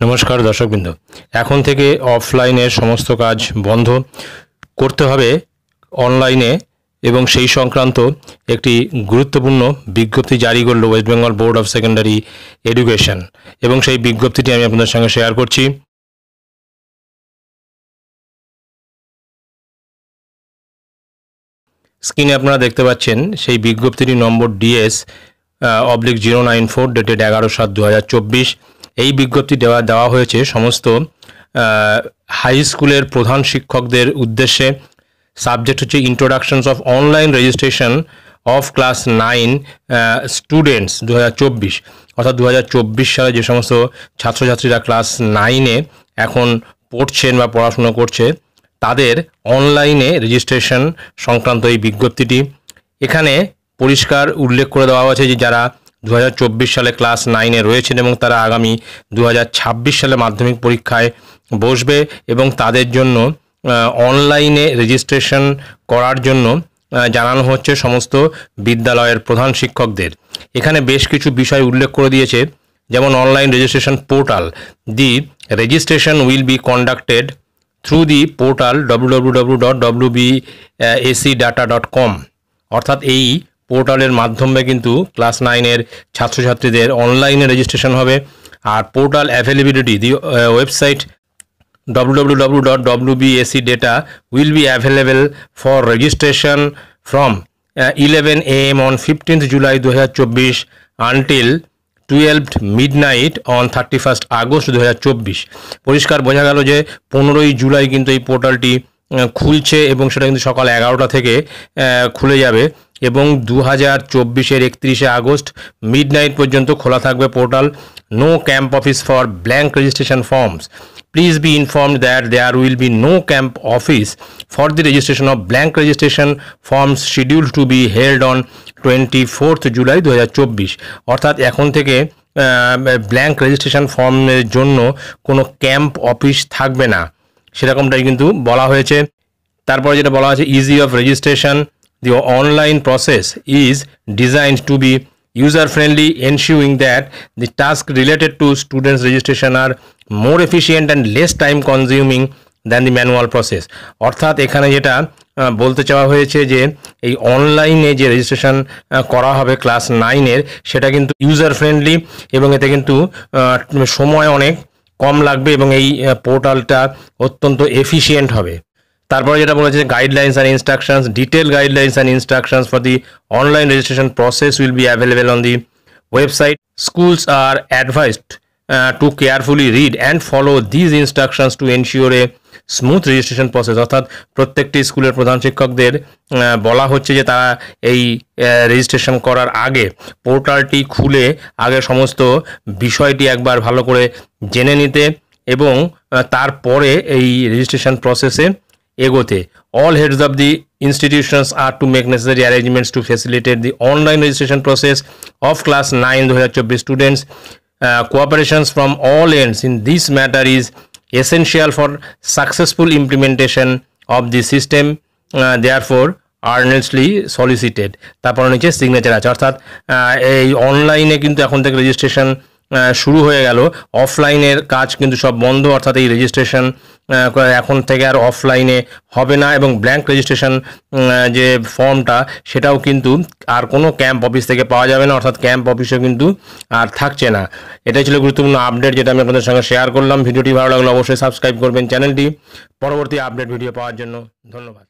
নমস্কার দর্শকবৃন্দ, এখন থেকে অফলাইনের সমস্ত কাজ বন্ধ করতে হবে অনলাইনে এবং সেই সংক্রান্ত একটি গুরুত্বপূর্ণ বিজ্ঞপ্তি জারি করল West Bengal board of secondary education এবং সেই বিজ্ঞপ্তিটি আমি আপনাদের সঙ্গে শেয়ার করছি। স্ক্রিনে আপনারা দেখতে পাচ্ছেন সেই বিজ্ঞপ্তিটি নম্বর DS/094 ডেটেড 11/7/2024। এই বিজ্ঞপ্তি দেওয়া হয়েছে সমস্ত হাই স্কুলের প্রধান শিক্ষকদের উদ্দেশ্যে। সাবজেক্ট হচ্ছে introductions of online registration of class 9 students 2024, অর্থাৎ 2024 সালে যে সমস্ত ছাত্রছাত্রীরা ক্লাস 9-এ এখন পড়ছেন বা পড়াশুনো করছে তাদের অনলাইনে রেজিস্ট্রেশন সংক্রান্ত এই বিজ্ঞপ্তিটি। এখানে পরিষ্কার উল্লেখ করে দেওয়া হয়েছে যে যারা 2024 সালে ক্লাস 9-এ রয়েছেন এবং তারা আগামী 2026 সালে মাধ্যমিক পরীক্ষায় বসবে এবং তাদের জন্য অনলাইনে রেজিস্ট্রেশন করার জন্য জানানো হচ্ছে সমস্ত বিদ্যালয়ের প্রধান শিক্ষকদের। এখানে বেশ কিছু বিষয় উল্লেখ করে দিয়েছে, যেমন online registration portal. The registration will be conducted through the portal www.wbacdata.com, অর্থাৎ এই পোর্টালের মাধ্যমে কিন্তু ক্লাস 9-এর ছাত্রছাত্রীদের অনলাইনে রেজিস্ট্রেশন হবে। আর portal availability, the website www.wbacdata will be available for registration from 11 AM on 15th July 2024 until 12th midnight on 31st August 2024। পরিষ্কার বোঝা গেল যে 15ই জুলাই কিন্তু এই পোর্টালটি খুলছে এবং সেটা কিন্তু সকাল 11টা থেকে খুলে যাবে এবং 2024-এর 31শে আগস্ট মিডনাইট পর্যন্ত খোলা থাকবে portal. No camp office for blank registration forms. Please be informed that there will be no camp office for the registration of blank registration forms scheduled to be held on 24th July 2024। অর্থাৎ এখন থেকে blank registration ফর্মের জন্য কোনো camp office থাকবে না, সেরকমটাই কিন্তু বলা হয়েছে। তারপরে যেটা বলা হয়েছে, easy of registration. The online process is designed to be user-friendly, ensuring that the tasks related to students' registration are more efficient and less time-consuming than the manual process। অর্থাৎ এখানে যেটা বলতে চাওয়া হয়েছে যে এই অনলাইনে যে রেজিস্ট্রেশন করা হবে ক্লাস 9-এর সেটা কিন্তু ইউজার ফ্রেন্ডলি এবং এতে কিন্তু সময় অনেক কম লাগবে এবং এই পোর্টালটা অত্যন্ত এফিশিয়েন্ট হবে। তারপরে যেটা বলেছে, guidelines and instructions. Detail guidelines and instructions for the online registration process will be available on the website. Schools are advised to carefully read and follow these instructions to ensure a smooth registration process। অর্থাৎ প্রত্যেকটি স্কুলের প্রধান শিক্ষকদের বলা হচ্ছে যে তারা এই রেজিস্ট্রেশন করার আগে পোর্টালটি খুলে আগে সমস্ত বিষয়টি একবার ভালো করে জেনে নিতে এবং তারপরে এই রেজিস্ট্রেশন প্রসেসে এগোতে। All heads of the institutions are to make necessary arrangements to facilitate the online registration process of class 9 2024 students। Cooperations from all ends in this matter is essential for successful implementation of the system, therefore earnestly solicited। তারপর নিচে signature আছে, অর্থাৎ এই অনলাইনে কিন্তু এখন থেকে registration শুরু হয়ে গেল, অফলাইনের কাজ কিন্তু সব বন্ধ, অর্থাৎ এই রেজিস্ট্রেশন এখন থেকে আর অফলাইনে হবে না এবং ব্ল্যাঙ্ক রেজিস্ট্রেশন যে ফর্মটা সেটাও কিন্তু আর কোনো ক্যাম্প অফিস থেকে পাওয়া যাবে না, অর্থাৎ ক্যাম্প অফিসও কিন্তু আর থাকছে না। এটাই ছিল গুরুত্বপূর্ণ আপডেট যেটা আমি আপনাদের সঙ্গে শেয়ার করলাম। ভিডিওটি ভালো লাগলে অবশ্যই সাবস্ক্রাইব করবেন চ্যানেলটি। পরবর্তী আপডেট ভিডিও পাওয়ার জন্য ধন্যবাদ।